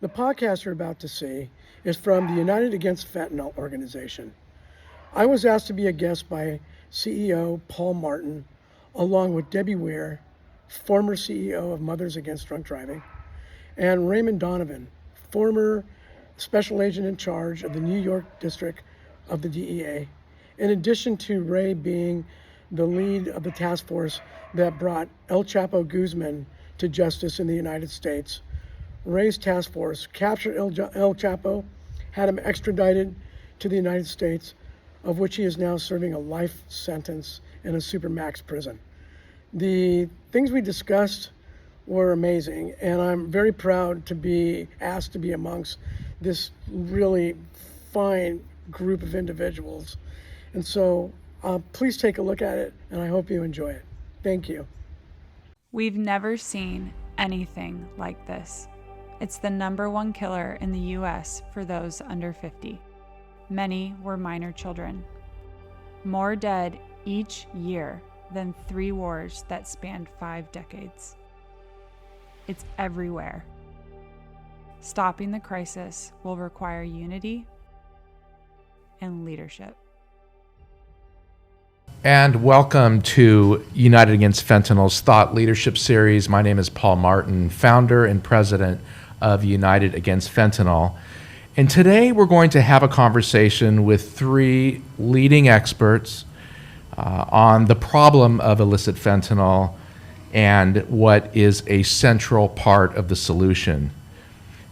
The podcast you're about to see is from the United Against Fentanyl organization. I was asked to be a guest by CEO Paul Martin, along with Debbie Weir, former CEO of Mothers Against Drunk Driving, and Raymond Donovan, former special agent in charge of the New York district of the DEA, in addition to Ray being the lead of the task force that brought El Chapo Guzman to justice in the United States. Ray's task force captured El Chapo, had him extradited to the United States, of which he is now serving a life sentence in a Supermax prison. The things we discussed were amazing, and I'm very proud to be asked to be amongst this really fine group of individuals. And so please take a look at it, and I hope you enjoy it. Thank you. We've never seen anything like this. It's the #1 killer in the U.S. for those under 50. Many were minor children. More dead each year than 3 wars that spanned 5 decades. It's everywhere. Stopping the crisis will require unity and leadership. And welcome to United Against Fentanyl's Thought Leadership Series. My name is Paul Martin, founder and president of United Against Fentanyl. And today we're going to have a conversation with 3 leading experts on the problem of illicit fentanyl and what is a central part of the solution.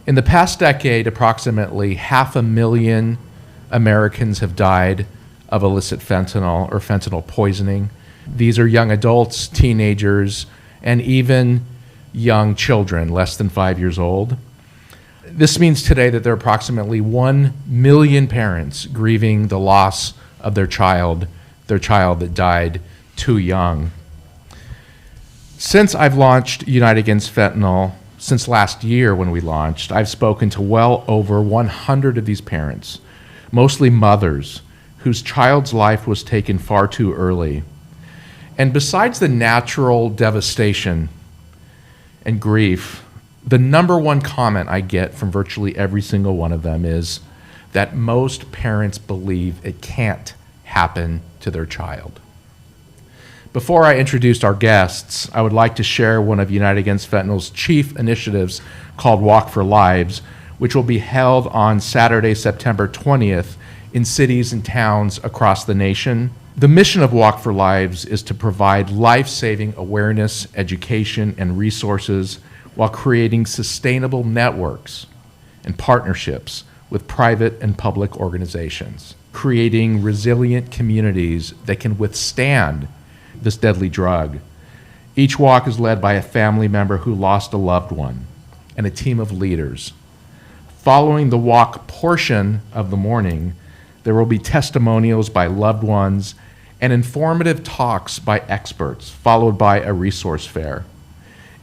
In the past decade, approximately 500,000 Americans have died of illicit fentanyl or fentanyl poisoning. These are young adults, teenagers, and even young children, less than 5 years old. This means today that there are approximately 1 million parents grieving the loss of their child that died too young. Since I've launched United Against Fentanyl, since last year when we launched, I've spoken to well over 100 of these parents, mostly mothers, whose child's life was taken far too early. And besides the natural devastation and grief, the #1 comment I get from virtually every single one of them is that most parents believe it can't happen to their child. Before I introduce our guests, I would like to share one of United Against Fentanyl's chief initiatives called Walk for Lives, which will be held on Saturday, September 20th in cities and towns across the nation. The mission of Walk for Lives is to provide life-saving awareness, education, and resources while creating sustainable networks and partnerships with private and public organizations, creating resilient communities that can withstand this deadly drug. Each walk is led by a family member who lost a loved one and a team of leaders. Following the walk portion of the morning, there will be testimonials by loved ones and informative talks by experts, followed by a resource fair.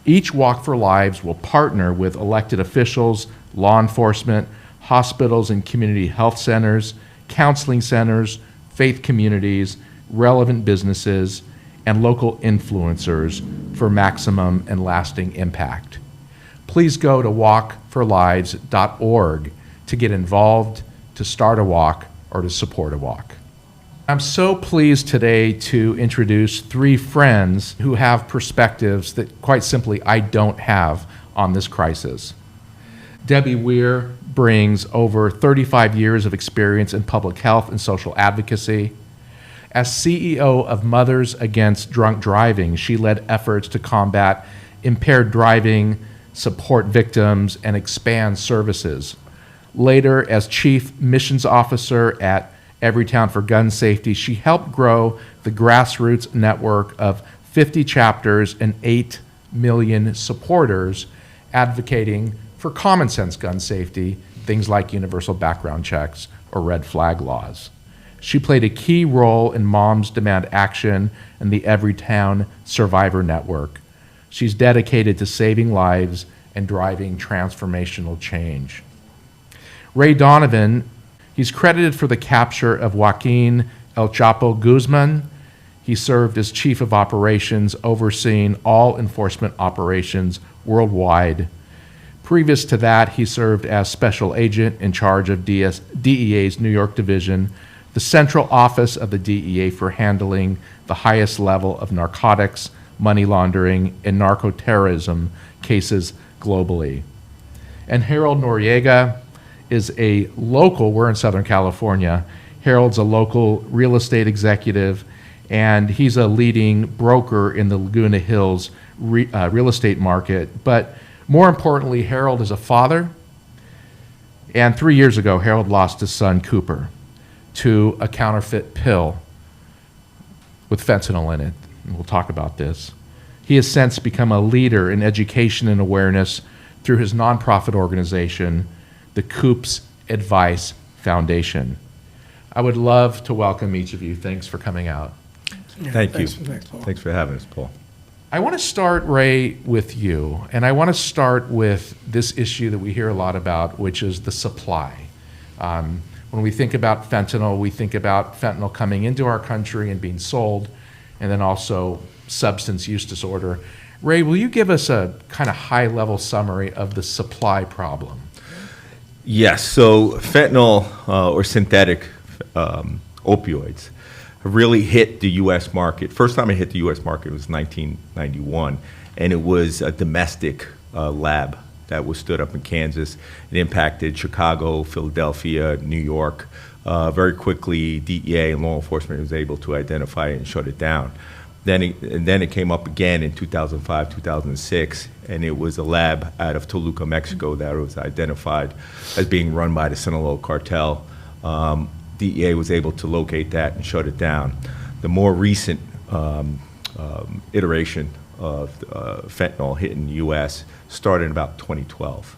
Each Walk for Lives will partner with elected officials, law enforcement, hospitals and community health centers, counseling centers, faith communities, relevant businesses, and local influencers for maximum and lasting impact. Please go to walkforlives.org to get involved, to start a walk, or to support a walk. I'm so pleased today to introduce 3 friends who have perspectives that, quite simply, I don't have on this crisis. Debbie Weir brings over 35 years of experience in public health and social advocacy. As CEO of Mothers Against Drunk Driving, she led efforts to combat impaired driving, support victims, and expand services. Later, as Chief Missions Officer at Everytown for Gun Safety, she helped grow the grassroots network of 50 chapters and 8 million supporters advocating for common sense gun safety, things like universal background checks or red flag laws. She played a key role in Moms Demand Action and the Everytown Survivor Network. She's dedicated to saving lives and driving transformational change. Ray Donovan, he's credited for the capture of Joaquin El Chapo Guzman. He served as Chief of Operations, overseeing all enforcement operations worldwide. Previous to that, he served as special agent in charge of DEA's New York division, the central office of the DEA for handling the highest level of narcotics, money laundering, and narco-terrorism cases globally. And Harold Noriega is a local, we're in Southern California, Harold's a local real estate executive, and he's a leading broker in the Laguna Hills real estate market. But more importantly, Harold is a father, and 3 years ago, Harold lost his son, Cooper, to a counterfeit pill with fentanyl in it. And we'll talk about this. He has since become a leader in education and awareness through his nonprofit organization, the Coop's Advice Foundation. I would love to welcome each of you. Thanks for coming out. Yeah, Thank you. Thanks, Paul. Thanks for having us, Paul. I want to start, Ray, with you, and I want to start with this issue that we hear a lot about, which is the supply. When we think about fentanyl, we think about fentanyl coming into our country and being sold, and then also substance use disorder. Ray, will you give us a kind of high-level summary of the supply problem? Yes, so fentanyl or synthetic opioids have really hit the U.S. market. First time it hit the U.S. market was 1991, and it was a domestic lab that was stood up in Kansas. It impacted Chicago, Philadelphia, New York. Very quickly, DEA and law enforcement was able to identify it and shut it down. Then it came up again in 2005, 2006, and it was a lab out of Toluca, Mexico that was identified as being run by the Sinaloa cartel. DEA was able to locate that and shut it down. The more recent iteration of fentanyl hitting the U.S. started in about 2012.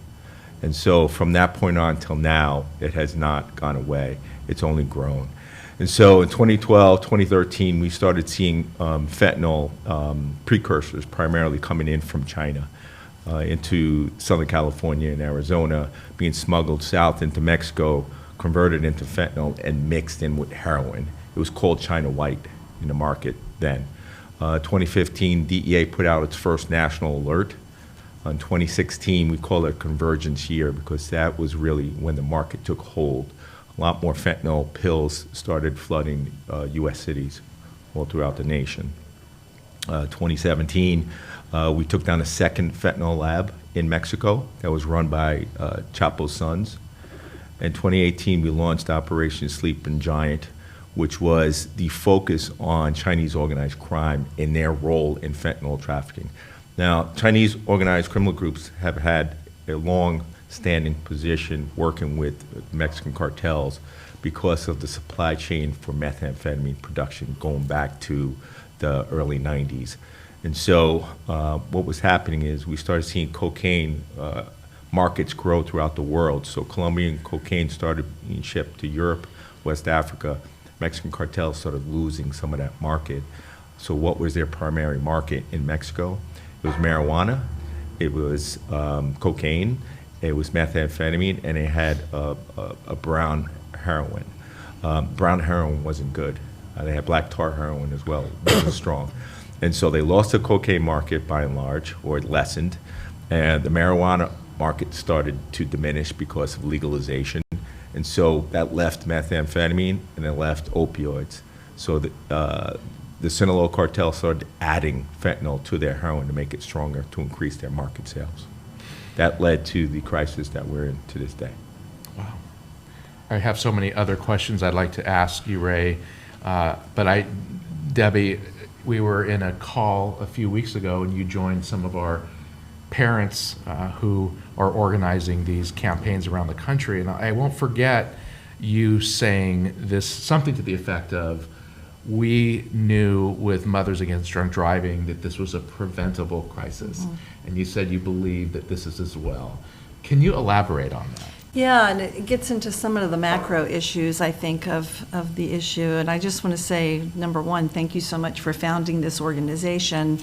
And so from that point on till now, it has not gone away. It's only grown. And so in 2012, 2013, we started seeing fentanyl precursors primarily coming in from China into Southern California and Arizona, being smuggled south into Mexico, converted into fentanyl, and mixed in with heroin. It was called China White in the market then. 2015, DEA put out its first national alert. In 2016, we call it convergence year because that was really when the market took hold. A lot more fentanyl pills started flooding U.S. cities all throughout the nation. 2017, we took down a second fentanyl lab in Mexico that was run by Chapo's sons. In 2018, we launched Operation Sleeping Giant, which was the focus on Chinese organized crime in their role in fentanyl trafficking. Now, Chinese organized criminal groups have had a long-standing position working with Mexican cartels because of the supply chain for methamphetamine production going back to the early 90s. And so what was happening is we started seeing cocaine markets grow throughout the world. So Colombian cocaine started being shipped to Europe, West Africa. Mexican cartels started losing some of that market. So what was their primary market in Mexico? It was marijuana, it was cocaine, it was methamphetamine, and it had a brown heroin. Brown heroin wasn't good. They had black tar heroin as well, wasn't strong. And so they lost the cocaine market by and large, or it lessened, and the marijuana market started to diminish because of legalization. And so that left methamphetamine and it left opioids. So the Sinaloa cartel started adding fentanyl to their heroin to make it stronger, to increase their market sales. That led to the crisis that we're in to this day. Wow. I have so many other questions I'd like to ask you, Ray. But Debbie, we were in a call a few weeks ago and you joined some of our parents who are organizing these campaigns around the country. And I won't forget you saying this, something to the effect of, we knew with Mothers Against Drunk Driving that this was a preventable crisis. Mm-hmm. And you said you believe that this is as well. Can you elaborate on that? Yeah, and it gets into some of the macro issues, I think, of the issue. And I just want to say, number one, thank you so much for founding this organization.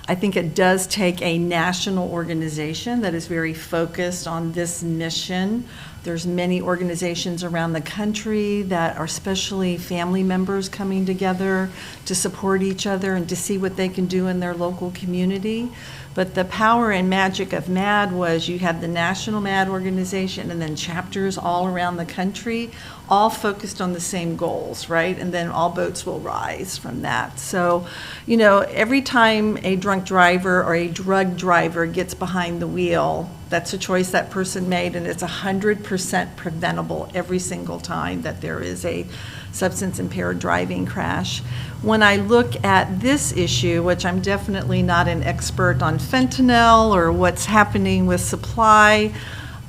I think it does take a national organization that is very focused on this mission There's many organizations around the country that are especially family members coming together to support each other and to see what they can do in their local community. But the power and magic of MAD was you had the National MAD organization and then chapters all around the country, all focused on the same goals, right? And then all boats will rise from that. So, you know, every time a drunk driver or a drug driver gets behind the wheel, that's a choice that person made, and it's 100% preventable every single time that there is a substance impaired driving crash. When I look at this issue, which I'm definitely not an expert on fentanyl or what's happening with supply,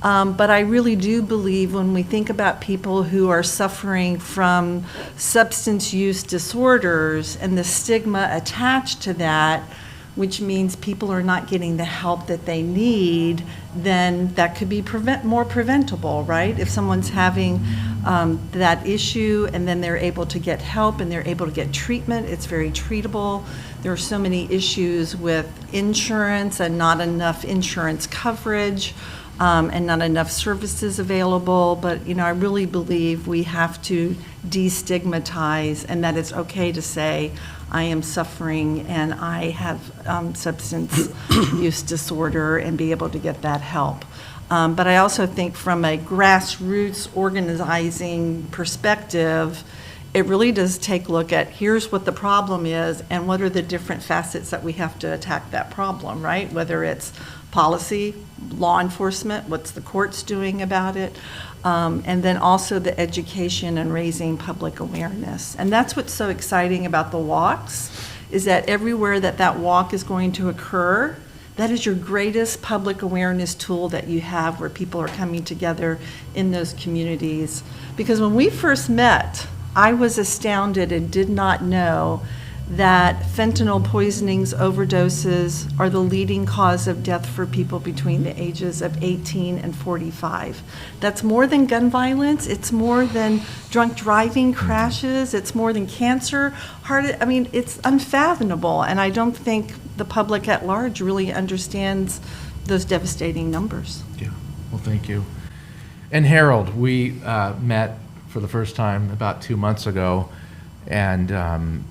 but I really do believe when we think about people who are suffering from substance use disorders and the stigma attached to that, which means people are not getting the help that they need, then that could be more preventable, right? If someone's having that issue and then they're able to get help and they're able to get treatment, it's very treatable. There are so many issues with insurance and not enough insurance coverage and not enough services available. But, you know, I really believe we have to destigmatize and that it's okay to say, I am suffering and I have substance use disorder and be able to get that help. But I also think from a grassroots organizing perspective, it really does take a look at here's what the problem is and what are the different facets that we have to attack that problem, right? Whether it's policy, law enforcement, what's the courts doing about it, and then also the education and raising public awareness. And that's what's so exciting about the walks, is that everywhere that that walk is going to occur, that is your greatest public awareness tool that you have, where people are coming together in those communities. Because when we first met, I was astounded and did not know that fentanyl poisonings, overdoses, are the leading cause of death for people between the ages of 18 and 45. That's more than gun violence, it's more than drunk driving crashes, it's more than cancer, I mean, it's unfathomable, and I don't think the public at large really understands those devastating numbers. Yeah, well, thank you. And Harold, we met for the first time about 2 months ago, and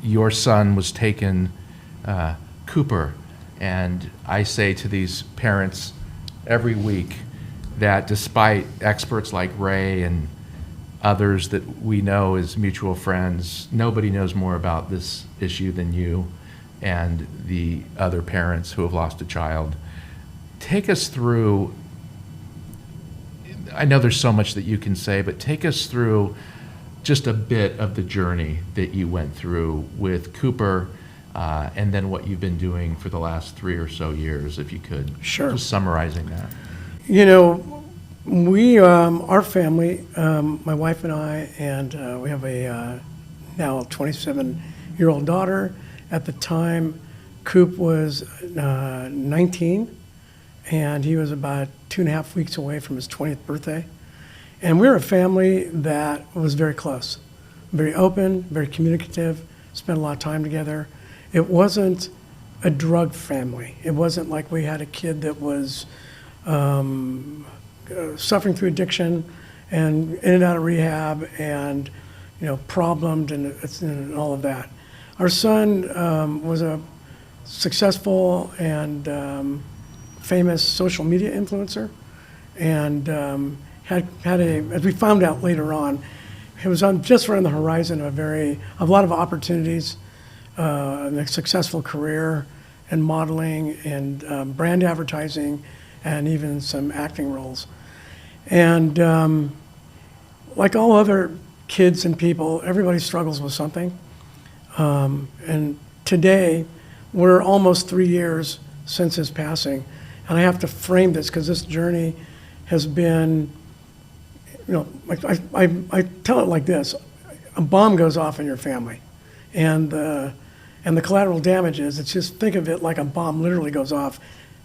your son was taken, Cooper, and I say to these parents every week that despite experts like Ray and others that we know as mutual friends, nobody knows more about this issue than you and the other parents who have lost a child. Take us through, I know there's so much that you can say, but take us through just a bit of the journey that you went through with Cooper, and then what you've been doing for the last 3 or so years, if you could. Sure. Just summarizing that. You know, we, our family, my wife and I, and we have a now 27-year-old daughter. At the time, Coop was 19, and he was about 2.5 weeks away from his 20th birthday. And we're a family that was very close, very open, very communicative, spent a lot of time together. It wasn't a drug family. It wasn't like we had a kid that was suffering through addiction and in and out of rehab and, you know, problemed and all of that. Our son was a successful and famous social media influencer, and had a, as we found out later on, it was on just right on the horizon of a lot of opportunities, a successful career in modeling and brand advertising, and even some acting roles. And like all other kids and people, everybody struggles with something. And today, we're almost 3 years since his passing, and I have to frame this because this journey has been, you know, I tell it like this: a bomb goes off in your family, and the collateral damage is, it's just, think of it like a bomb literally goes off.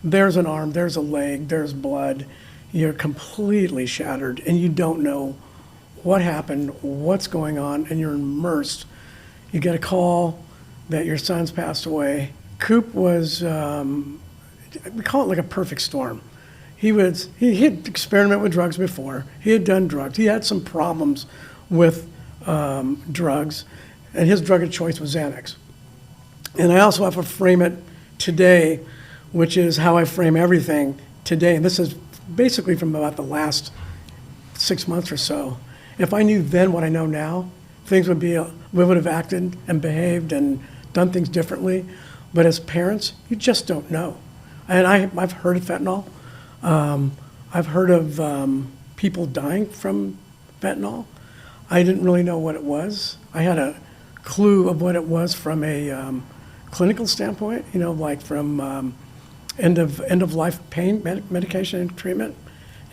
There's an arm, there's a leg, there's blood. You're completely shattered, and you don't know what happened, what's going on, and you're immersed. You get a call that your son's passed away. Coop was, we call it like a perfect storm. he had experimented with drugs before. He had done drugs. He had some problems with drugs, and his drug of choice was Xanax. And I also have to frame it today, which is how I frame everything today. And this is basically from about the last 6 months or so. If I knew then what I know now, things would be, we would have acted and behaved and done things differently. But as parents, you just don't know. And I've heard of fentanyl. I've heard of people dying from fentanyl. I didn't really know what it was. I had a clue of what it was from a clinical standpoint, like from end of life pain medication and treatment.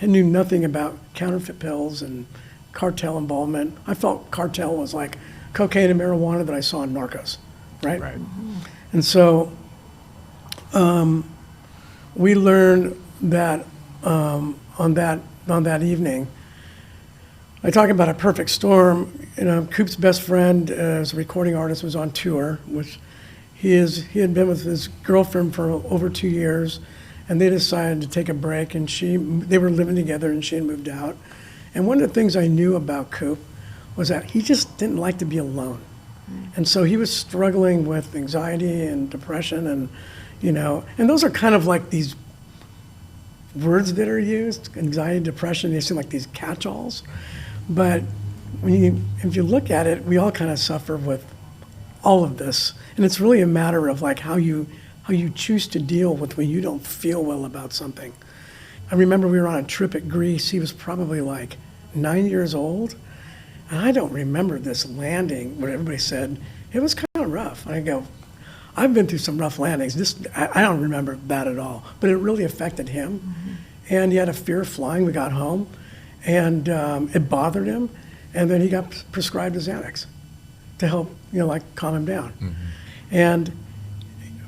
I knew nothing about counterfeit pills and cartel involvement. I felt cartel was like cocaine and marijuana that I saw in Narcos, right? Right. And so we learned that on that evening, I talk about a perfect storm. Coop's best friend, as a recording artist, was on tour, which he had been with his girlfriend for over 2 years, and they decided to take a break. And they were living together, and she had moved out. And one of the things I knew about Coop was that he just didn't like to be alone. And so he was struggling with anxiety and depression, and those are kind of like these words that are used, anxiety, depression. They seem like these catch-alls. But if you look at it, we all kind of suffer with all of this. And it's really a matter of like how you choose to deal with when you don't feel well about something. I remember we were on a trip at Greece. He was probably like 9 years old. And I don't remember this landing where everybody said, it was kind of rough. And I go, I've been through some rough landings. I don't remember that at all. But it really affected him. Mm-hmm. And he had a fear of flying. We got home, and it bothered him. And then he got prescribed a Xanax to help, calm him down. Mm-hmm. And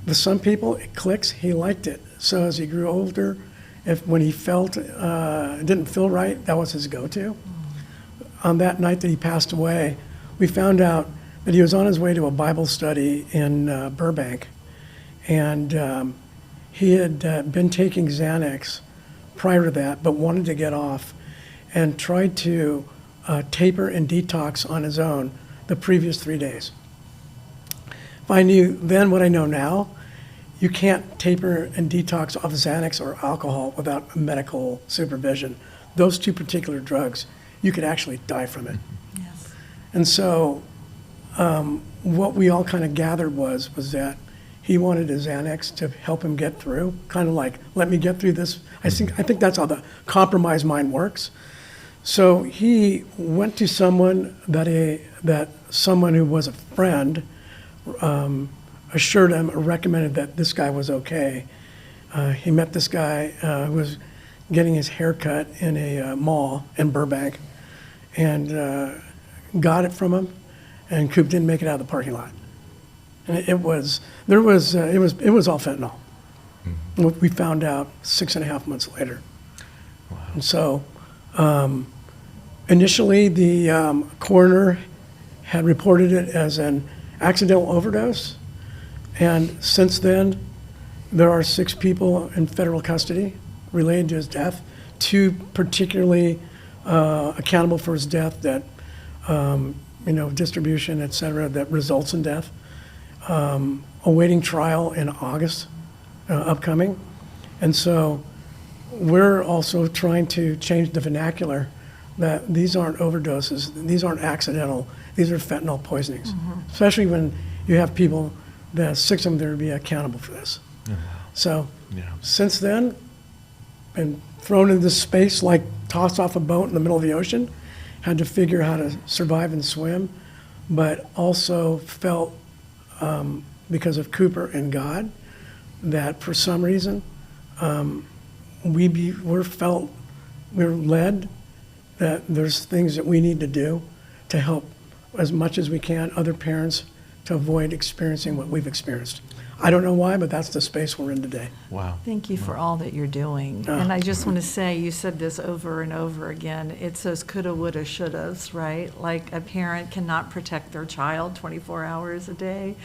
with some people, it clicks. He liked it. So as he grew older, when he felt it didn't feel right, that was his go-to. On that night that he passed away, we found out that he was on his way to a Bible study in Burbank, and he had been taking Xanax prior to that, but wanted to get off, and tried to taper and detox on his own the previous 3 days. If I knew then what I know now, you can't taper and detox off Xanax or alcohol without medical supervision. Those two particular drugs, you could actually die from it. Yes. And so what we all kind of gathered was that he wanted a Xanax to help him get through, kind of like, let me get through this. I think that's how the compromised mind works. So he went to someone that someone who was a friend assured him or recommended that this guy was okay. He met this guy who was getting his hair cut in a mall in Burbank, and got it from him, and Coop didn't make it out of the parking lot. And it was all fentanyl. Mm-hmm. We found out 6.5 months later. Wow. And so initially the coroner had reported it as an accidental overdose, and since then there are 6 people in federal custody related to his death, 2 particularly accountable for his death, that distribution, et cetera, that results in death. Awaiting trial in August, upcoming. And so we're also trying to change the vernacular that these aren't overdoses, these aren't accidental, these are fentanyl poisonings. Mm-hmm. Especially when you have people, that 6 of them that would be accountable for this. Mm-hmm. So since then, been thrown into this space like tossed off a boat in the middle of the ocean, had to figure how to survive and swim, but also felt, because of Cooper and God, that for some reason we were led that there's things that we need to do to help as much as we can other parents to avoid experiencing what we've experienced. I don't know why, but that's the space we're in today. Wow. Thank you for all that you're doing. And I just want to say, you said this over and over again, it's those coulda, woulda, shouldas, right? Like a parent cannot protect their child 24 hours a day.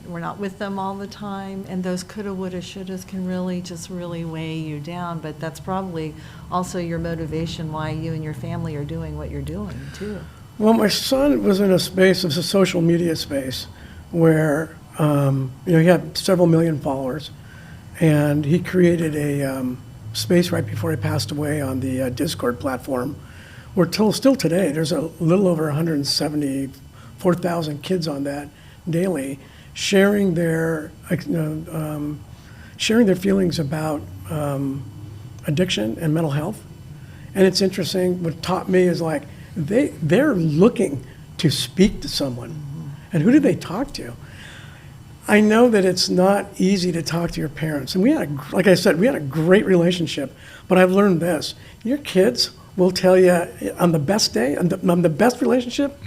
We're not with them all the time, and those coulda, woulda, shouldas can really just really weigh you down, but that's probably also your motivation why you and your family are doing what you're doing, too. Well, my son was in a space, it was a social media space, where he had several million followers, and he created a space right before he passed away on the Discord platform, where still today, there's a little over 174,000 kids on that daily, sharing their feelings about addiction and mental health. And it's interesting, what taught me is like, they're looking to speak to someone. And who do they talk to? I know that it's not easy to talk to your parents. And like I said, we had a great relationship, but I've learned this. Your kids will tell you on the best day, on the best relationship,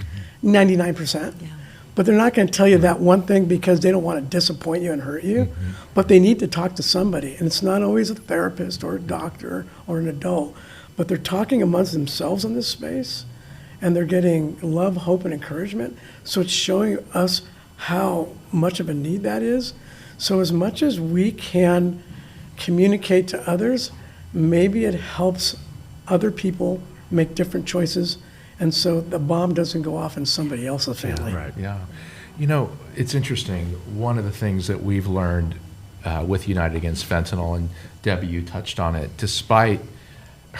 99%. Yeah. But they're not going to tell you that one thing because they don't want to disappoint you and hurt you. But they need to talk to somebody. And it's not always a therapist or a doctor or an adult, but they're talking amongst themselves in this space, and they're getting love, hope, and encouragement. So it's showing us how much of a need that is. So as much as we can communicate to others, maybe it helps other people make different choices, and so the bomb doesn't go off in somebody else's family. Right, yeah. You know, it's interesting. One of the things that we've learned with United Against Fentanyl, and Debbie, you touched on it, despite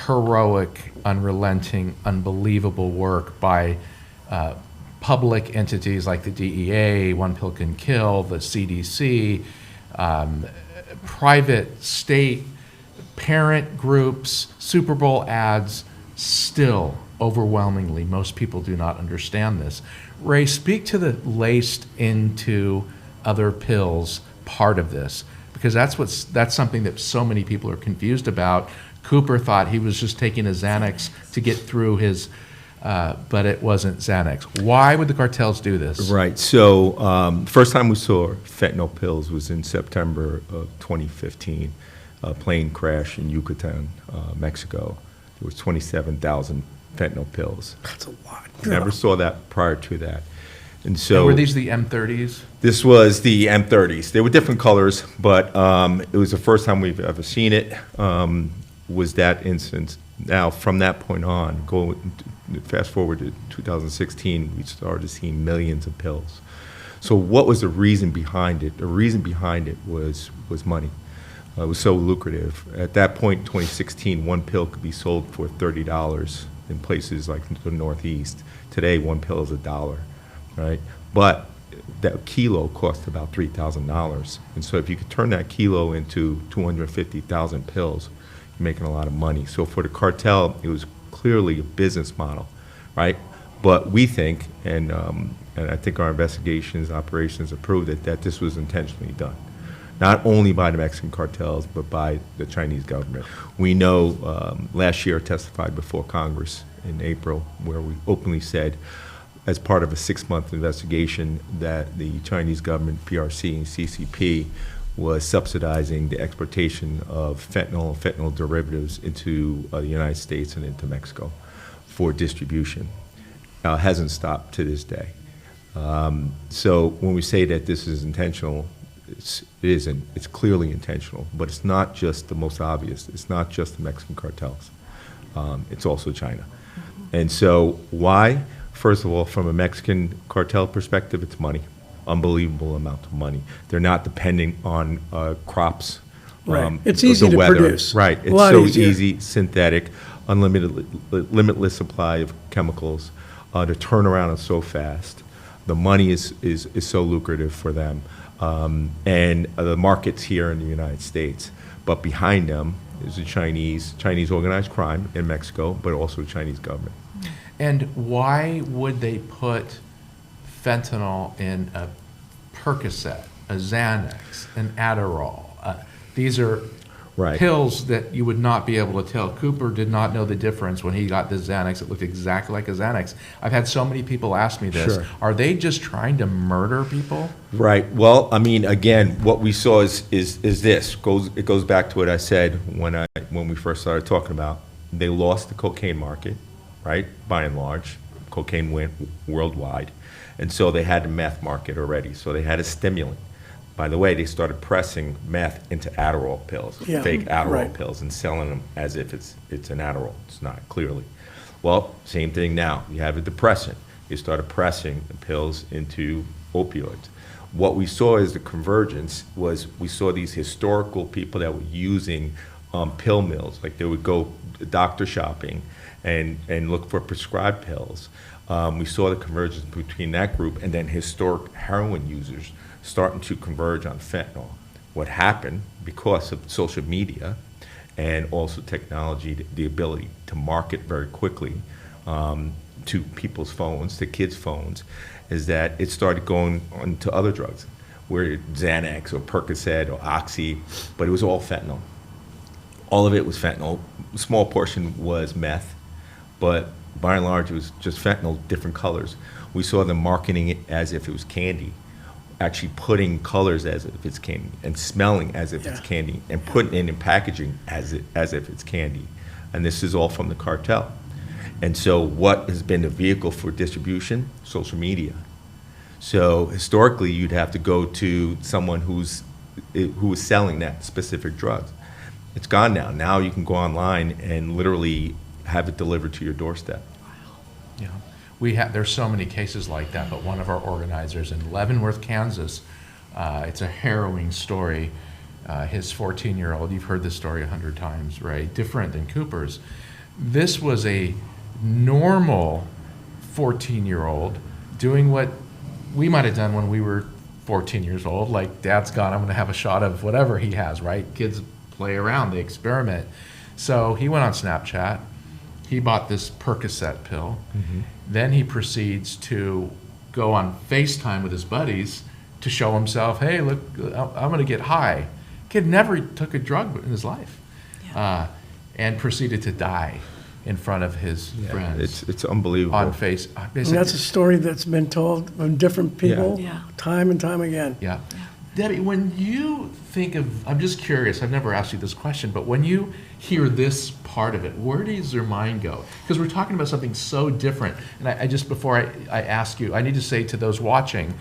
heroic, unrelenting, unbelievable work by public entities like the DEA, One Pill Can Kill, the CDC, private state parent groups, Super Bowl ads, still overwhelmingly, most people do not understand this. Ray, speak to the laced into other pills part of this, because that's something that so many people are confused about. Cooper thought he was just taking a Xanax to get through his, but it wasn't Xanax. Why would the cartels do this? Right. So first time we saw fentanyl pills was in September of 2015. A plane crash in Yucatan, Mexico. There was 27,000 fentanyl pills. That's a lot. Never saw that prior to that. And so And were these the M30s? this was the M30s. They were different colors, but it was the first time we've ever seen it. Was that instance. Now, from that point on, fast forward to 2016, we started seeing millions of pills. So what was the reason behind it? The reason behind it was money. It was so lucrative. At that point in 2016, one pill could be sold for $30 in places like the Northeast. Today, one pill is $1, right? But that kilo cost about $3,000. And so if you could turn that kilo into 250,000 pills, you're making a lot of money. So for the cartel, it was clearly a business model, right? But we think, and I think our investigations, operations have proved that this was intentionally done. Not only by the Mexican cartels, but by the Chinese government. We know last year I testified before Congress in April, where we openly said, as part of a 6-month investigation, that the Chinese government, PRC and CCP, was subsidizing the exportation of fentanyl and fentanyl derivatives into the United States and into Mexico for distribution. Hasn't stopped to this day. So when we say that this is intentional, it isn't. It's clearly intentional, but it's not just the most obvious. It's not just the Mexican cartels. It's also China. And so why? First of all, from a Mexican cartel perspective, it's money. Unbelievable amount of money. They're not depending on crops. Right. It's easy the to weather. produce. Right. It's so easy, synthetic, limitless supply of chemicals. The turnaround is so fast. The money is so lucrative for them. And the markets here in the United States. But behind them is the Chinese organized crime in Mexico, but also the Chinese government. And why would they put fentanyl in a Percocet, a Xanax, an Adderall? These are Right. pills that you would not be able to tell. Cooper did not know the difference when he got the Xanax. It looked exactly like a Xanax. I've had so many people ask me this. Sure. Are they just trying to murder people? Right. Well, I mean, again, what we saw is this. It goes back to what I said when we first started talking about. They lost the cocaine market, right? By and large, cocaine went worldwide, and so they had the meth market already. So they had a stimulant. By the way, they started pressing meth into Adderall pills, Yeah. fake Adderall Right. pills, and selling them as if it's an Adderall. It's not, clearly. Well, same thing now. You have a depressant. They started pressing the pills into opioids. What we saw is the convergence was we saw these historical people that were using pill mills, like they would go doctor shopping and look for prescribed pills. We saw the convergence between that group and then historic heroin users starting to converge on fentanyl. What happened, because of social media and also technology, the ability to market very quickly to people's phones, to kids' phones, is that it started going on to other drugs, where Xanax or Percocet or Oxy, but it was all fentanyl. All of it was fentanyl. A small portion was meth, but by and large, it was just fentanyl, different colors. We saw them marketing it as if it was candy, actually putting colors as if it's candy, and smelling as if it's Yeah. candy, and putting it in packaging as if it's candy. And this is all from the cartel. And so what has been the vehicle for distribution? Social media. So historically, you'd have to go to someone who is selling that specific drug. It's gone now. Now you can go online and literally have it delivered to your doorstep. Yeah, there's so many cases like that, but one of our organizers in Leavenworth, Kansas, it's a harrowing story. His 14-year-old, you've heard this story 100 times, right? Different than Cooper's. This was a normal 14-year-old doing what we might have done when we were 14 years old, like dad's gone, I'm going to have a shot of whatever he has, right? Kids play around, they experiment. So he went on Snapchat, he bought this Percocet pill, then he proceeds to go on FaceTime with his buddies to show himself, hey, look, I'm going to get high. Kid never took a drug in his life, and proceeded to die in front of his friends. It's unbelievable. On face. And that's a story that's been told from different people, Yeah. time and time again. Yeah. Debbie, when you think of, I'm just curious, I've never asked you this question, but when you hear this part of it, where does your mind go? Because we're talking about something so different. And I just, before I ask you, I need to say to those watching,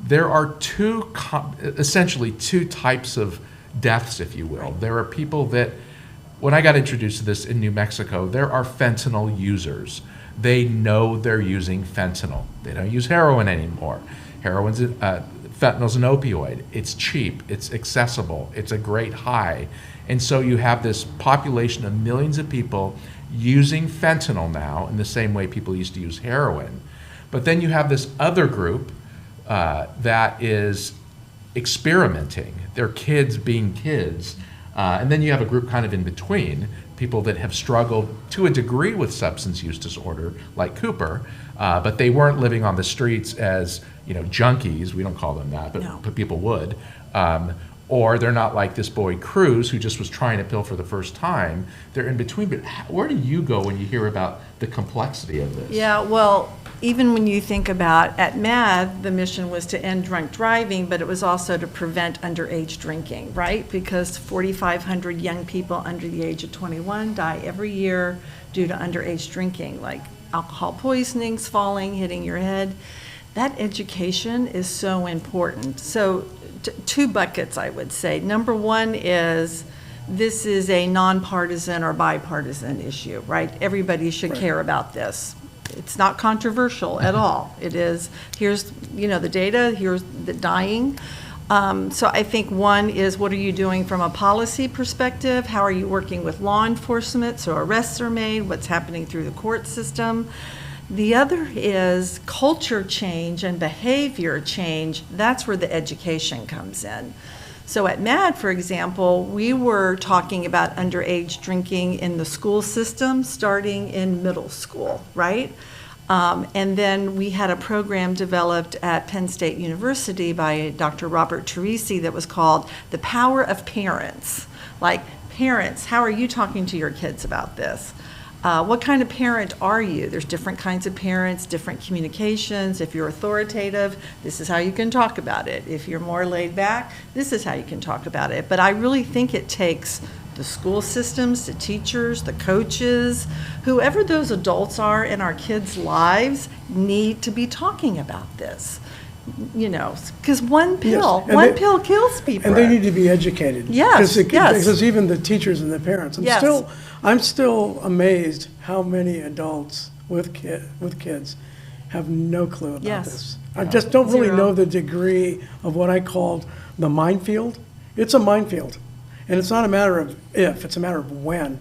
there are essentially two types of deaths, if you will. Right. There are people that, when I got introduced to this in New Mexico, there are fentanyl users. They know they're using fentanyl. They don't use heroin anymore. Fentanyl's an opioid. It's cheap, it's accessible, it's a great high. And so you have this population of millions of people using fentanyl now in the same way people used to use heroin. But then you have this other group that is experimenting. They're kids being kids. And then you have a group kind of in between, people that have struggled to a degree with substance use disorder, like Cooper, but they weren't living on the streets as junkies. We don't call them that, but people would. Or they're not like this boy Cruz, who just was trying a pill for the first time. They're in between. But where do you go when you hear about the complexity of this? Yeah, well, even when you think about, at MAD, the mission was to end drunk driving, but it was also to prevent underage drinking, right? Because 4,500 young people under the age of 21 die every year due to underage drinking, like alcohol poisonings, falling, hitting your head. That education is so important. So two buckets, I would say. Number one is, this is a nonpartisan or bipartisan issue, right? Everybody should care about this. It's not controversial at all. It is, here's the data, here's the dying. So I think one is, what are you doing from a policy perspective? How are you working with law enforcement so arrests are made? What's happening through the court system? The other is culture change and behavior change. That's where the education comes in. So at MAD, for example, we were talking about underage drinking in the school system starting in middle school, right? And then we had a program developed at Penn State University by Dr. Robert Teresi that was called The Power of Parents, Like, parents, how are you talking to your kids about this? What kind of parent are you? There's different kinds of parents, different communications. If you're authoritative, this is how you can talk about it. If you're more laid back, this is how you can talk about it. But I really think it takes the school systems, the teachers, the coaches, whoever those adults are in our kids' lives need to be talking about this. You know, because one pill, pill kills people. And they need to be educated. Yes, Because even the teachers and the parents. Yes. I'm still amazed how many adults with kids have no clue about this. I just don't really know the degree of what I called the minefield. It's a minefield. And it's not a matter of if, it's a matter of when.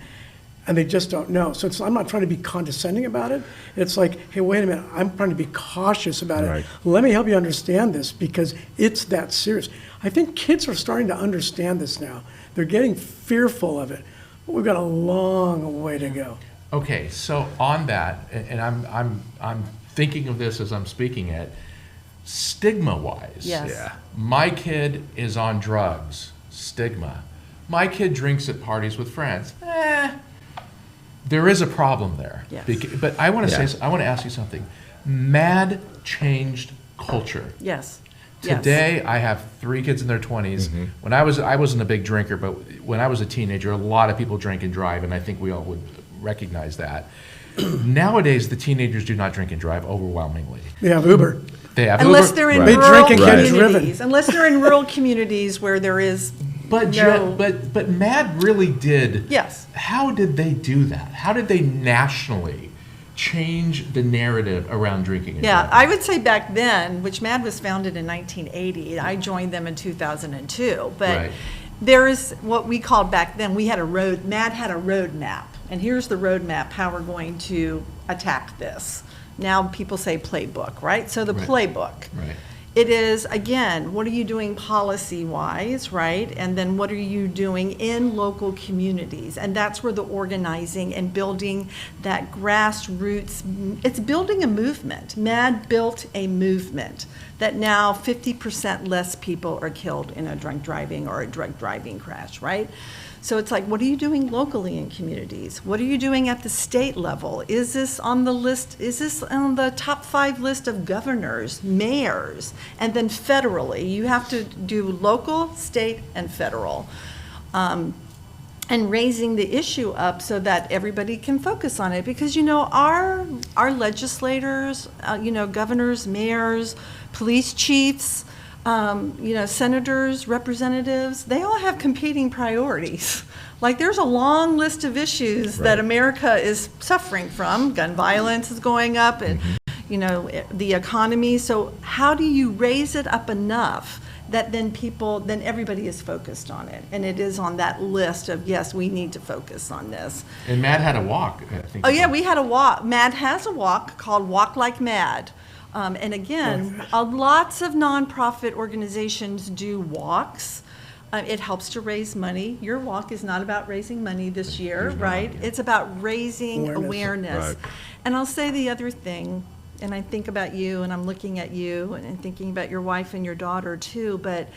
And they just don't know. So I'm not trying to be condescending about it. It's like, hey, wait a minute, I'm trying to be cautious about it. Let me help you understand this because it's that serious. I think kids are starting to understand this now. They're getting fearful of it. But we've got a long way to go. Okay, so on that, and I'm thinking of this as I'm speaking it, stigma-wise. Yes. Yeah. My kid is on drugs. Stigma. My kid drinks at parties with friends. There is a problem there. Yes. But I want to say, I want to ask you something. MAD changed culture. Yes. Today, I have 3 kids in their 20s. Mm-hmm. When I wasn't a big drinker, but when I was a teenager, a lot of people drink and drive, and I think we all would recognize that. Nowadays, the teenagers do not drink and drive overwhelmingly. They have Uber. They have Unless Uber. they're in They rural drink and get communities. driven. Unless they're in rural communities where there is But MAD really did. Yes. How did they do that? How did they nationally change the narrative around drinking and driving? I would say back then, which MAD was founded in 1980, I joined them in 2002, but Right. there is what we called back then, MAD had a roadmap, and here's the roadmap, how we're going to attack this. Now people say playbook, right? So the Right. playbook. Right. It is, again, what are you doing policy-wise, right? And then what are you doing in local communities? And that's where the organizing and building that grassroots, it's building a movement. MAD built a movement that now 50% less people are killed in a drunk driving or a drug driving crash, right? So it's like, what are you doing locally in communities? What are you doing at the state level? Is this on the list? Is this on the top 5 list of governors, mayors? And then federally, you have to do local, state, and federal. And raising the issue up so that everybody can focus on it. Because, you know, our legislators, governors, mayors, police chiefs, senators, representatives, they all have competing priorities. Like, there's a long list of issues that America is suffering from. Gun violence is going up and, the economy. So how do you raise it up enough that then everybody is focused on it? And it is on that list of, yes, we need to focus on this. And MAD had a walk, I think. Oh, yeah, we had a walk. MAD has a walk called Walk Like MAD. And again, lots of nonprofit organizations do walks. It helps to raise money. Your walk is not about raising money this year, right? It's about raising awareness. Right. And I'll say the other thing, and I think about you, and I'm looking at you, and thinking about your wife and your daughter too, but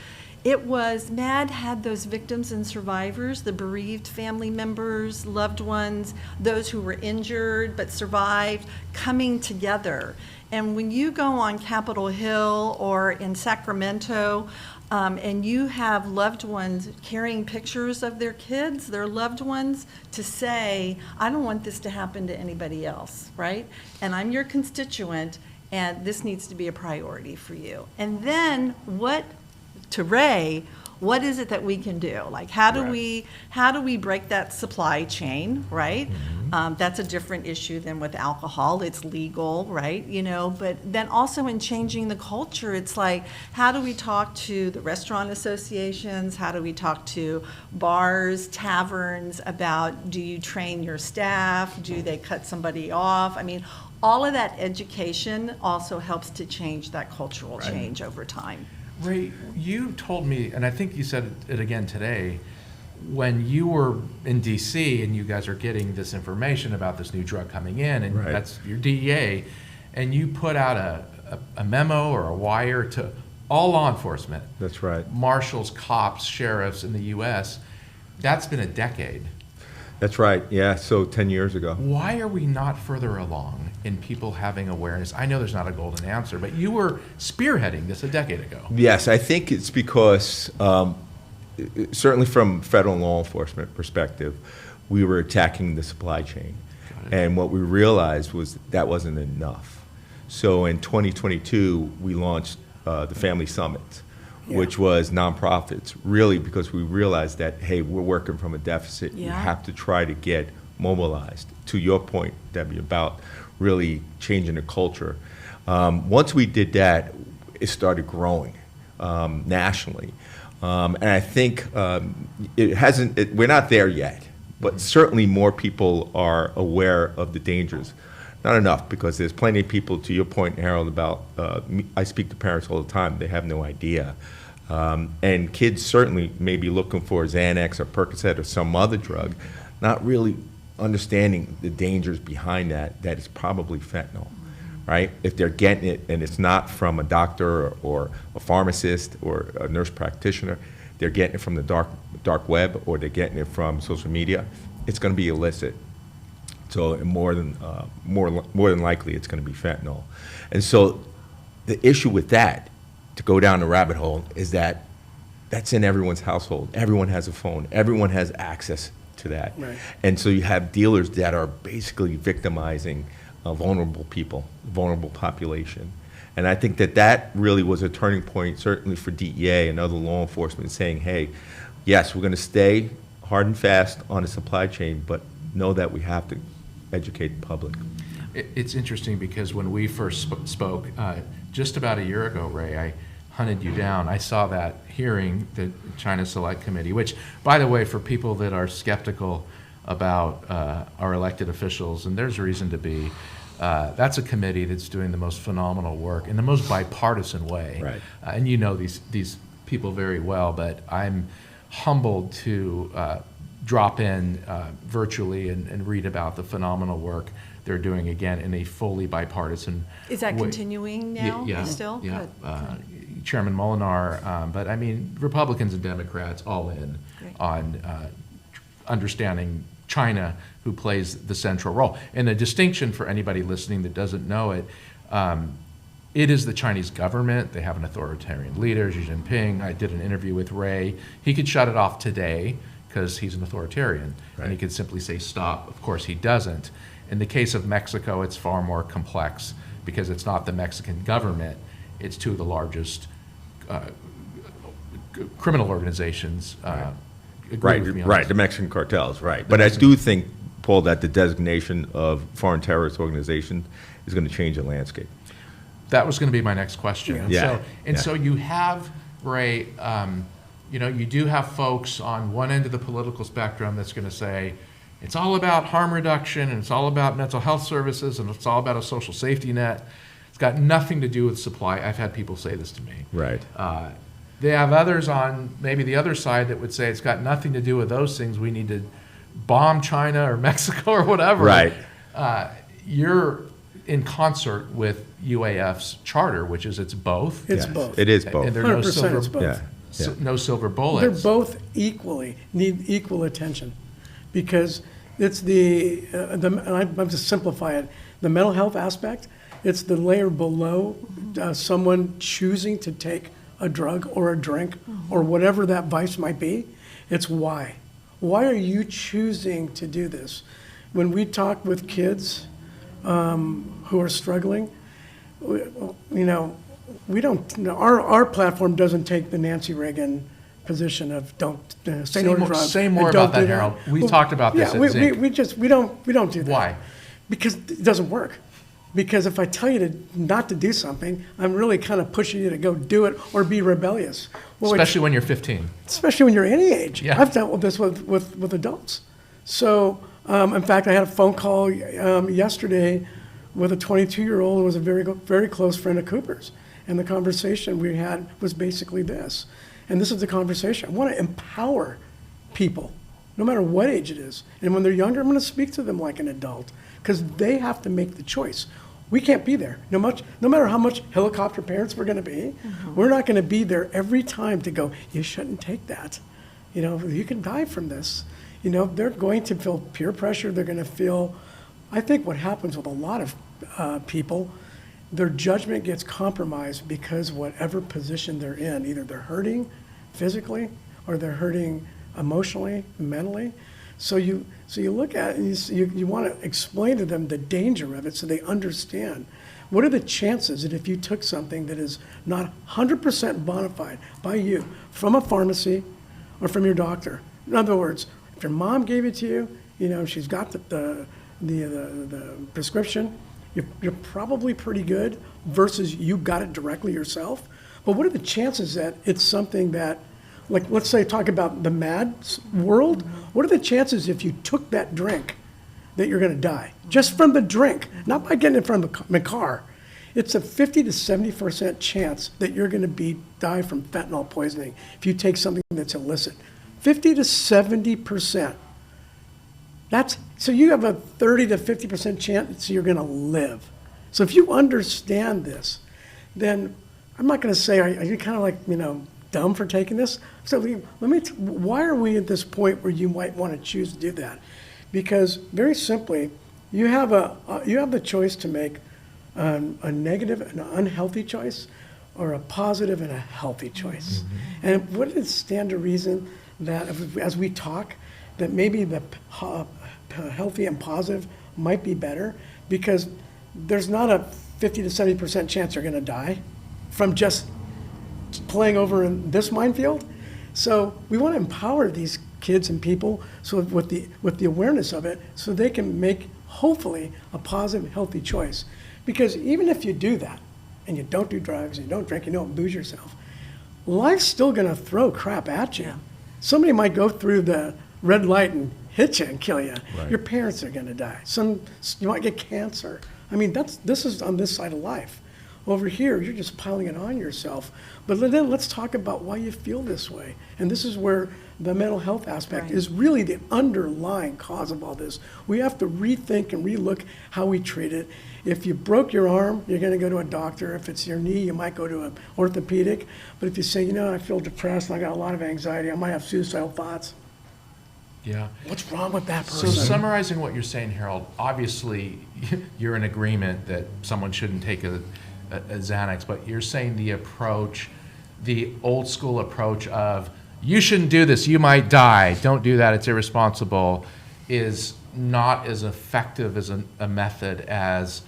MAD had those victims and survivors, the bereaved family members, loved ones, those who were injured but survived, coming together. And when you go on Capitol Hill or in Sacramento, and you have loved ones carrying pictures of their kids, their loved ones, to say, I don't want this to happen to anybody else, right? And I'm your constituent, and this needs to be a priority for you. And then to Ray, what is it that we can do? Like, how do we break that supply chain, right? Mm-hmm. That's a different issue than with alcohol. It's legal, right? But then also in changing the culture, it's like, how do we talk to the restaurant associations? How do we talk to bars, taverns about, do you train your staff? Do they cut somebody off? I mean, all of that education also helps to change that cultural change over time. Ray, you told me, and I think you said it again today, when you were in D.C. and you guys are getting this information about this new drug coming in, and that's your DEA, and you put out a memo or a wire to all law enforcement. That's right. Marshals, cops, sheriffs in the U.S., That's been a decade. That's right. Yeah. So 10 years ago. Why are we not further along in people having awareness? I know there's not a golden answer, but you were spearheading this a decade ago. Yes, I think it's because certainly from federal law enforcement perspective, we were attacking the supply chain. And what we realized was that wasn't enough. So in 2022, we launched the Family Summit, which was nonprofits, really because we realized that, hey, we're working from a deficit. We have to try to get mobilized. To your point, Debbie, about really changing the culture. Once we did that, it started growing nationally. And I think we're not there yet, but certainly more people are aware of the dangers. Not enough, because there's plenty of people, to your point, Harold, about, I speak to parents all the time, they have no idea. And kids certainly may be looking for Xanax or Percocet or some other drug, not really understanding the dangers behind that it's probably fentanyl, right? If they're getting it and it's not from a doctor or a pharmacist or a nurse practitioner, they're getting it from the dark web, or they're getting it from social media, it's going to be illicit. So more than likely, it's going to be fentanyl. And so the issue with that, to go down the rabbit hole, is that that's in everyone's household. Everyone has a phone. Everyone has access to that. Right. And so you have dealers that are basically victimizing vulnerable people, vulnerable population. And I think that really was a turning point, certainly for DEA and other law enforcement, saying, hey, yes, we're going to stay hard and fast on the supply chain, but know that we have to educate the public. It's interesting because when we first spoke, just about a year ago, Ray, I hunted you down. I saw that hearing, the China Select Committee, which, by the way, for people that are skeptical about our elected officials, and there's reason to be, that's a committee that's doing the most phenomenal work in the most bipartisan way. Right. And you know these people very well, but I'm humbled to drop in virtually and read about the phenomenal work they're doing, again, in a fully bipartisan Is that way. continuing now still? Yeah. Good. Chairman Molinar, but I mean, Republicans and Democrats all in on understanding China, who plays the central role. And the distinction for anybody listening that doesn't know it, it is the Chinese government. They have an authoritarian leader, Xi Jinping. I did an interview with Ray. He could shut it off today because he's an authoritarian, and he could simply say stop. Of course, he doesn't. In the case of Mexico, it's far more complex because it's not the Mexican government. It's two of the largest criminal organizations. Agree with me on this. The Mexican cartels, right. But I do think, Paul, that the designation of foreign terrorist organization is going to change the landscape. That was going to be my next question. Yeah. So you have, Ray, you do have folks on one end of the political spectrum that's going to say, it's all about harm reduction, and it's all about mental health services, and it's all about a social safety net. It's got nothing to do with supply. I've had people say this to me. Right. They have others on maybe the other side that would say it's got nothing to do with those things. We need to bomb China or Mexico or whatever. Right. You're in concert with UAF's charter, which is it's both. It's both. It is both. And there are no 100% silver, it's both. no silver bullets. They're both need equal attention, because it's I'm just simplify it, the mental health aspect, it's the layer below someone choosing to take a drug or a drink or whatever that vice might be. It's why. Why are you choosing to do this? When we talk with kids who are struggling, we don't, our platform doesn't take the Nancy Reagan position of don't say no to drugs. Say more about that, Harold. We talked about this at Zinc. We don't do that. Why? Because it doesn't work. Because if I tell you not to do something, I'm really kind of pushing you to go do it or be rebellious. Well, Especially when you're 15. especially when you're any age. Yeah. I've dealt with this with adults. So, in fact, I had a phone call yesterday with a 22-year-old who was a very close friend of Cooper's. And the conversation we had was basically this. And this is the conversation. I want to empower people, no matter what age it is. And when they're younger, I'm going to speak to them like an adult, because they have to make the choice. We can't be there. No matter how much helicopter parents we're going to be, we're not going to be there every time to go, you shouldn't take that. you can die from this. They're going to feel peer pressure. They're going to feel, I think what happens with a lot of people, their judgment gets compromised because whatever position they're in, either they're hurting physically or they're hurting emotionally, mentally. So you look at it and you want to explain to them the danger of it so they understand. What are the chances that if you took something that is not 100% bona fide by you from a pharmacy or from your doctor? In other words, if your mom gave it to you, she's got the prescription, you're probably pretty good versus you got it directly yourself. But what are the chances that it's something that, like, let's say, talk about the mad world, what are the chances if you took that drink that you're going to die? Just from the drink, not by getting it from the car. It's a 50 to 70% chance that you're going to die from fentanyl poisoning if you take something that's illicit. 50 to 70%. So you have a 30 to 50% chance you're going to live. So if you understand this, then I'm not going to say, are you kind of like, dumb for taking this? So why are we at this point where you might want to choose to do that? Because very simply, you have the choice to make a negative and an unhealthy choice, or a positive and a healthy choice. Mm-hmm. And what does it stand to reason that as we talk, that maybe the healthy and positive might be better, because there's not a 50 to 70% chance you're going to die from just playing over in this minefield. So we want to empower these kids and people so with the awareness of it, so they can make hopefully a positive, healthy choice. Because even if you do that and you don't do drugs and you don't drink, you don't booze yourself, life's still going to throw crap at you. Yeah. Somebody might go through the red light and hit you and kill you. Right. Your parents are going to die. You might get cancer. I mean, this is on this side of life. Over here, you're just piling it on yourself. But then let's talk about why you feel this way. And this is where the mental health aspect is really the underlying cause of all this. We have to rethink and relook how we treat it. If you broke your arm, you're going to go to a doctor. If it's your knee, you might go to an orthopedic. But if you say, I feel depressed, I got a lot of anxiety, I might have suicidal thoughts. Yeah. What's wrong with that person? So summarizing what you're saying, Harold, obviously you're in agreement that someone shouldn't take a Xanax, but you're saying the old school approach of, you shouldn't do this, you might die, don't do that, it's irresponsible, is not as effective as a method as,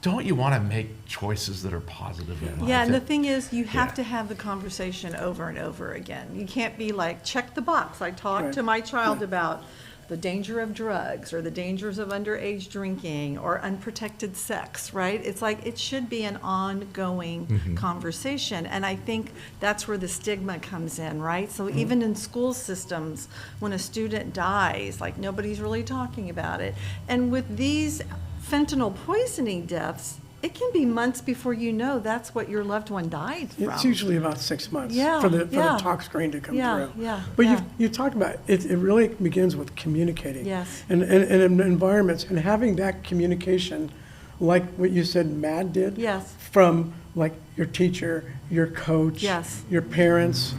don't you want to make choices that are positive in life? Yeah, and the thing is, you have to have the conversation over and over again. You can't be like, check the box. I talked to my child about the danger of drugs or the dangers of underage drinking or unprotected sex, right? It's like, it should be an ongoing conversation. And I think that's where the stigma comes in, right? So even in school systems, when a student dies, like, nobody's really talking about it. And with these fentanyl poisoning deaths, it can be months before that's what your loved one died from. It's usually about 6 months for the tox screen to come through. But you talk about it really begins with communicating. Yes. And in environments, and having that communication, like what you said Mad did. Yes. From like your teacher, your coach, yes, your parents,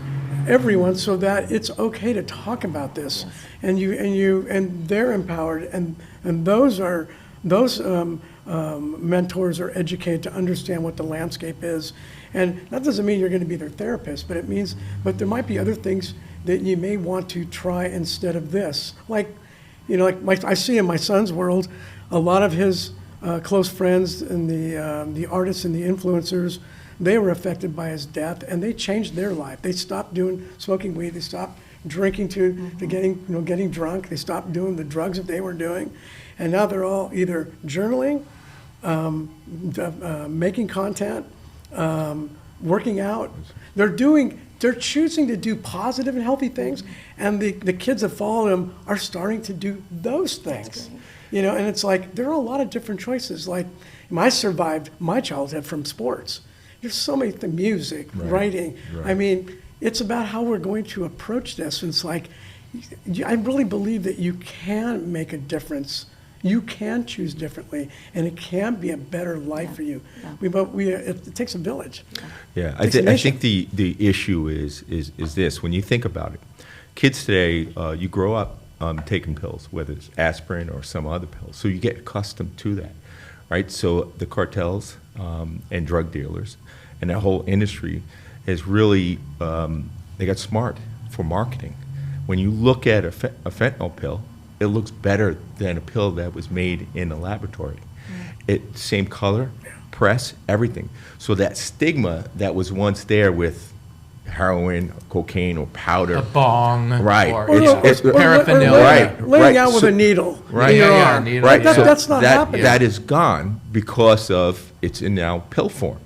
everyone, so that it's okay to talk about this. Yes. And they're empowered, and those mentors are educated to understand what the landscape is. And that doesn't mean you're going to be their therapist, but there might be other things that you may want to try instead of this. I see in my son's world, a lot of his close friends and the artists and the influencers, they were affected by his death, and they changed their life. They stopped smoking weed, they stopped drinking to getting drunk, they stopped doing the drugs that they were doing. And now they're all either journaling, making content, working out. They're choosing to do positive and healthy things, and the kids that follow them are starting to do those things. And it's like, there are a lot of different choices. Like, I survived my childhood from sports. There's so many music, writing. Right. I mean, it's about how we're going to approach this. And it's like, I really believe that you can make a difference You can choose differently, and it can be a better life for you. It takes a village. Yeah, Takes a I nation. think the issue is this. When you think about it, kids today, you grow up taking pills, whether it's aspirin or some other pills, so you get accustomed to that, right? So the cartels and drug dealers and that whole industry is really, they got smart for marketing. When you look at a fentanyl pill, it looks better than a pill that was made in a laboratory. Same color, press, everything. So that stigma that was once there with heroin, cocaine, or powder. A bong, Right. or It's paraphernalia. Laying out with So- a needle Right. in your Yeah, yeah, arm. needle, Right. yeah. So That's not happening. That is gone because of it's in now pill form.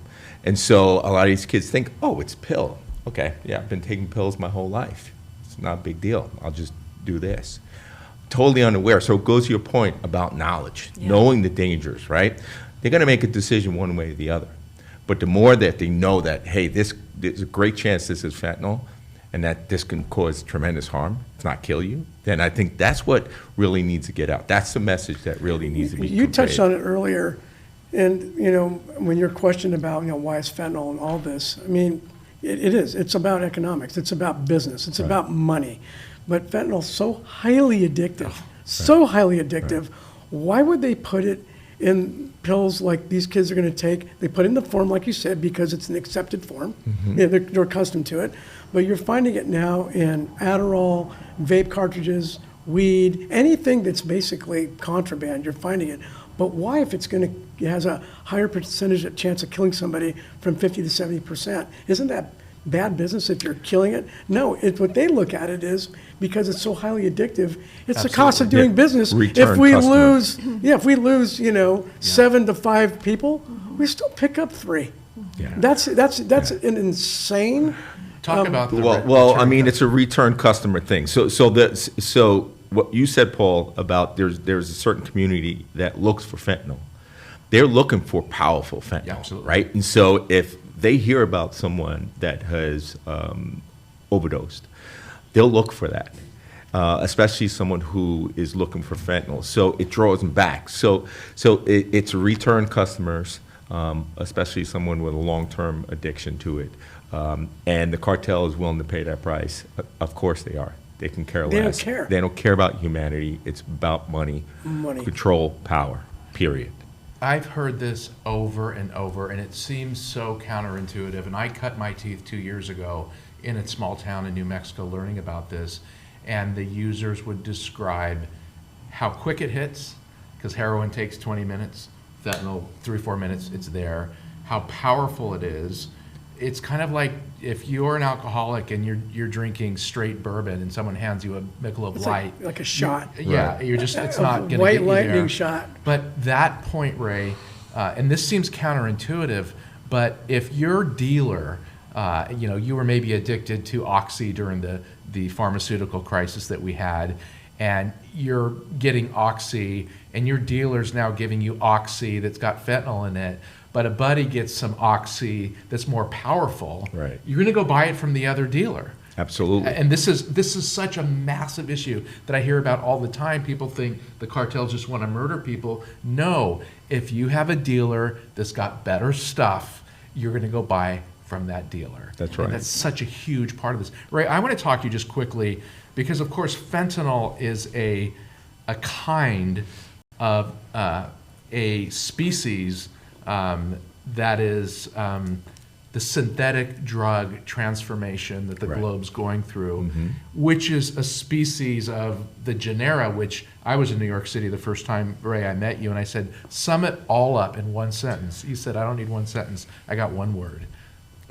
And so a lot of these kids think, oh, it's pill. Okay, yeah, I've been taking pills my whole life. It's not a big deal. I'll just do this. Totally unaware. So it goes to your point about knowledge, knowing the dangers, right? They're going to make a decision one way or the other. But the more that they know that, hey, there's a great chance this is fentanyl and that this can cause tremendous harm, if not kill you, then I think that's what really needs to get out. That's the message that really needs to be You touched on conveyed. it earlier, and when you're questioned about why is fentanyl and all this. I mean, it is. It's about economics. It's about business. It's about money. But fentanyl's so highly addictive, so highly addictive. Why would they put it in pills like these kids are going to take? They put it in the form, like you said, because it's an accepted form. Yeah, they're accustomed to it. But you're finding it now in Adderall, vape cartridges, weed, anything that's basically contraband, you're finding it. But why, if it has a higher percentage of chance of killing somebody from 50 to 70%? Isn't that bad business if you're killing it? No, what they look at it is because it's so highly addictive, it's the cost of doing Yeah. business. Return If we customer. if we lose, 7 to 5 people, we still pick up 3. Yeah. That's an insane. Talk about the Well, return I mean, it's a return customer thing. So what you said, Paul, about there's a certain community that looks for fentanyl. They're looking for powerful fentanyl, Yeah, absolutely. right? And so if they hear about someone that has overdosed, they'll look for that, especially someone who is looking for fentanyl. So it draws them back. So it's return customers, especially someone with a long-term addiction to it. And the cartel is willing to pay that price. Of course they are. They can care less. They don't care. They don't care about humanity. It's about money, control, power, period. I've heard this over and over, and it seems so counterintuitive. And I cut my teeth 2 years ago in a small town in New Mexico learning about this, and the users would describe how quick it hits, because heroin takes 20 minutes, fentanyl, 3-4 minutes, it's there, how powerful it is. It's kind of like if you're an alcoholic and you're drinking straight bourbon and someone hands you a Michelob It's Light. like a shot. Yeah, you're just, it's A not going to white get you lightning there. shot. But that point, Ray, and this seems counterintuitive, but if your dealer, you were maybe addicted to Oxy during the pharmaceutical crisis that we had, and you're getting Oxy, and your dealer's now giving you Oxy that's got fentanyl in it, but a buddy gets some Oxy that's more powerful, Right. you're going to go buy it from the other dealer. Absolutely. And this is such a massive issue that I hear about all the time. People think the cartels just want to murder people. No, if you have a dealer that's got better stuff, you're going to go buy from that dealer. That's right. And that's such a huge part of this. Ray, I want to talk to you just quickly because, of course, fentanyl is a kind of a species that is the synthetic drug transformation that the Right. globe's going through, which is a species of the genera, which I was in New York City the first time, Ray, I met you, and I said, sum it all up in one sentence. You said, I don't need one sentence. I got one word,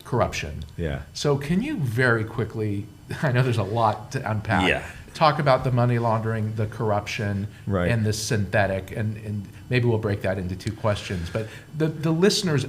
corruption. Yeah. So can you very quickly, I know there's a lot to unpack, Yeah. talk about the money laundering, the corruption, Right. and the synthetic, and maybe we'll break that into 2 questions. But the listeners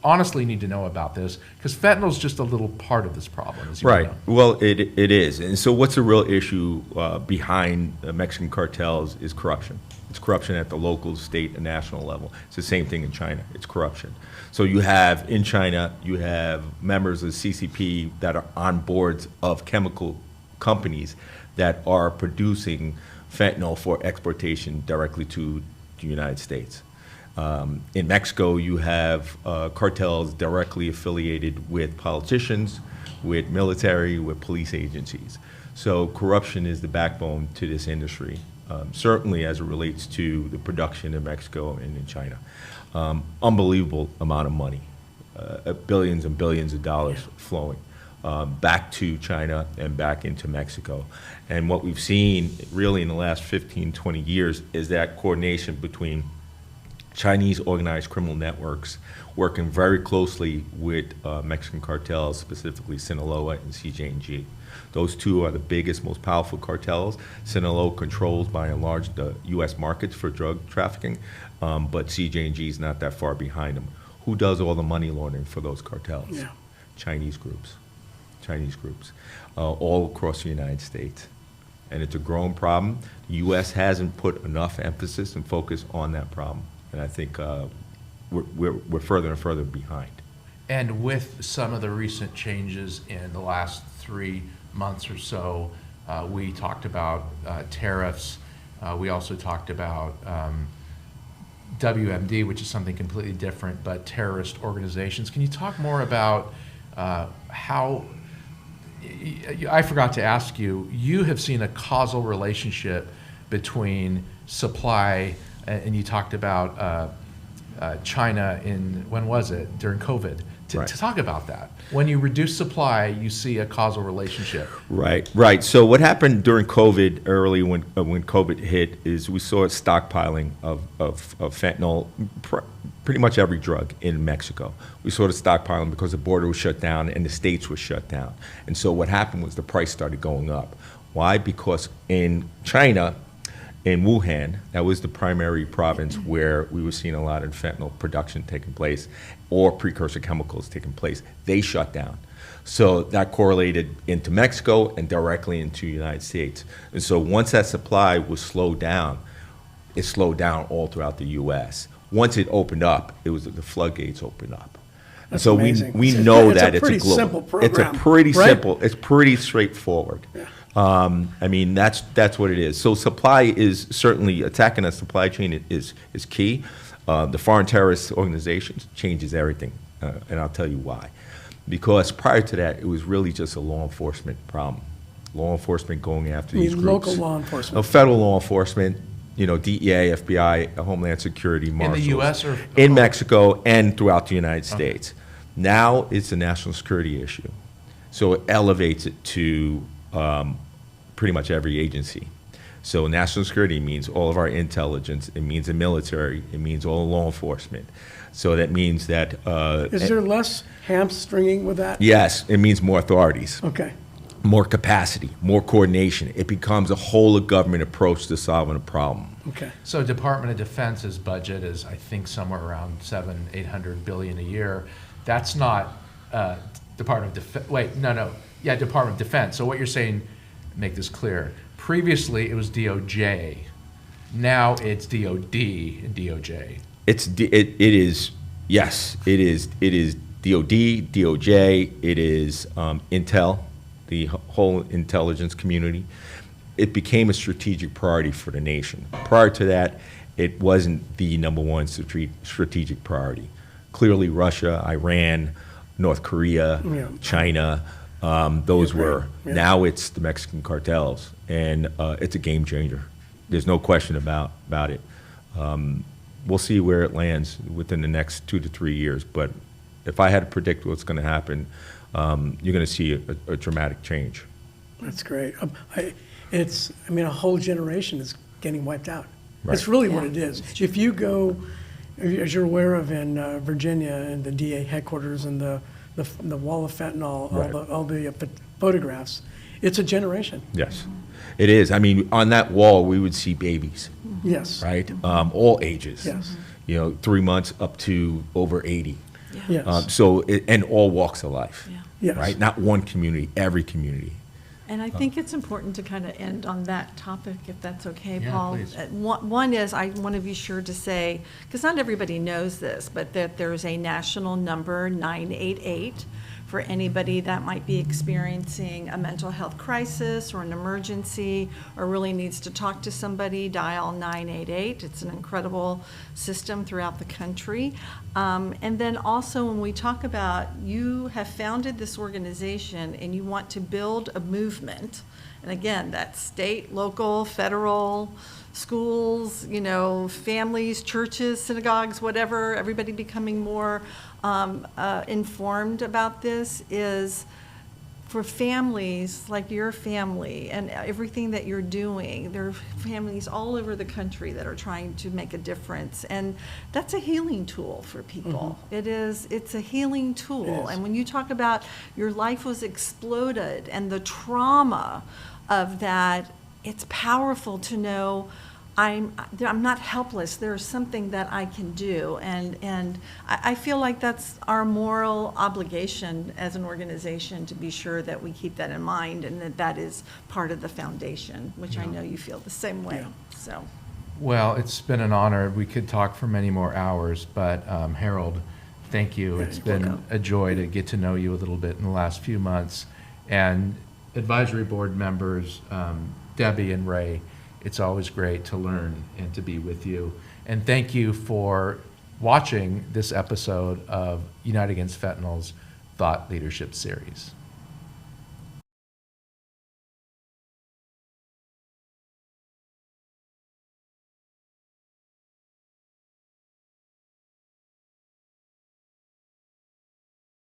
honestly need to know about this, because fentanyl is just a little part of this problem, as you Right. know. Well, it is. And so what's the real issue behind the Mexican cartels is corruption. It's corruption at the local, state, and national level. It's the same thing in China. It's corruption. So you have, in China, you have members of the CCP that are on boards of chemical companies that are producing fentanyl for exportation directly to the United States. In Mexico, you have cartels directly affiliated with politicians, with military, with police agencies. So corruption is the backbone to this industry, certainly as it relates to the production in Mexico and in China. Unbelievable amount of money, billions and billions of dollars flowing back to China and back into Mexico. And what we've seen really in the last 15, 20 years is that coordination between Chinese organized criminal networks working very closely with Mexican cartels, specifically Sinaloa and CJ&G. Those two are the biggest, most powerful cartels. Sinaloa controls, by and large, the U.S. markets for drug trafficking, but CJ&G is not that far behind them. Who does all the money laundering for those cartels? Yeah. Chinese groups. Chinese groups, all across the United States. And it's a growing problem. The U.S. hasn't put enough emphasis and focus on that problem. And I think we're further and further behind. And with some of the recent changes in the last 3 months or so, we talked about tariffs. We also talked about WMD, which is something completely different, but terrorist organizations. Can you talk more about how, I forgot to ask you, you have seen a causal relationship between supply, and you talked about China in, when was it? During COVID. Right. To talk about that. When you reduce supply, you see a causal relationship. Right. So what happened during COVID, early when COVID hit, is we saw a stockpiling of fentanyl, pretty much every drug in Mexico. We saw the stockpiling because the border was shut down and the states were shut down. And so what happened was the price started going up. Why? Because in China, in Wuhan, that was the primary province where we were seeing a lot of fentanyl production taking place or precursor chemicals taking place. They shut down. So that correlated into Mexico and directly into the United States. And so once that supply was slowed down, it slowed down all throughout the U.S. Once it opened up, it was the floodgates opened up. And so amazing. we know It's a that it's a pretty global. simple program, It's a pretty right? simple. It's pretty straightforward. Yeah. I mean, that's what it is. So supply is certainly, attacking a supply chain is key. The foreign terrorist organizations changes everything, and I'll tell you why. Because prior to that, it was really just a law enforcement problem. Law enforcement going after these groups. Local law enforcement. Federal law enforcement, DEA, FBI, Homeland Security, Marshals. In the U.S. or? In Mexico and throughout the United States. Now it's a national security issue. So it elevates it to pretty much every agency. So national security means all of our intelligence, it means the military, it means all law enforcement. So that means that... Is there less hamstringing with that? Yes, it means more authorities. Okay. More capacity, more coordination. It becomes a whole of government approach to solving a problem. Okay. So Department of Defense's budget is, I think, somewhere around $700-800 billion a year. That's not Department of Defense. Wait, no. Yeah, Department of Defense. So what you're saying, make this clear. Previously, it was DOJ. Now it's DOD and DOJ. It is DOD, DOJ. It is Intel, the whole intelligence community. It became a strategic priority for the nation. Prior to that, it wasn't the number one strategic priority. Clearly, Russia, Iran, North Korea, China, those were. Yeah. Now it's the Mexican cartels, and it's a game changer. There's no question about it. We'll see where it lands within the next 2 to 3 years, but if I had to predict what's going to happen, you're going to see a dramatic change. That's great. A whole generation is getting wiped out. Right. It's really what it is. If you go, as you're aware of in Virginia and the DA headquarters and the wall of fentanyl, Right. all the photographs, it's a generation. Yes, it is. I mean, on that wall, we would see babies, Yes. right? All ages. Yes. 3 months up to over 80. Yes. And all walks of life, Yes. right? Not one community, every community. And I think it's important to kind of end on that topic, if that's okay, Yeah, Paul. please. One is, I want to be sure to say, because not everybody knows this, but that there's a national number, 988, for anybody that might be experiencing a mental health crisis or an emergency or really needs to talk to somebody, dial 988. It's an incredible system throughout the country. And then also when we talk about, you have founded this organization and you want to build a movement, and again, that's state, local, federal, schools, families, churches, synagogues, whatever, everybody becoming more informed about this, is for families like your family and everything that you're doing. There are families all over the country that are trying to make a difference, and that's a healing tool for people. It's a healing tool. And when you talk about your life was exploded and the trauma of that, it's powerful to know I'm not helpless. There's something that I can do, and I feel like that's our moral obligation as an organization to be sure that we keep that in mind, and that is part of the foundation, which I know you feel the same way. So, Well, it's been an honor. We could talk for many more hours, but Harold, thank you. It's been a joy to get to know you a little bit in the last few months, and advisory board members, Debbie and Ray. It's always great to learn and to be with you. And thank you for watching this episode of United Against Fentanyl's Thought Leadership Series.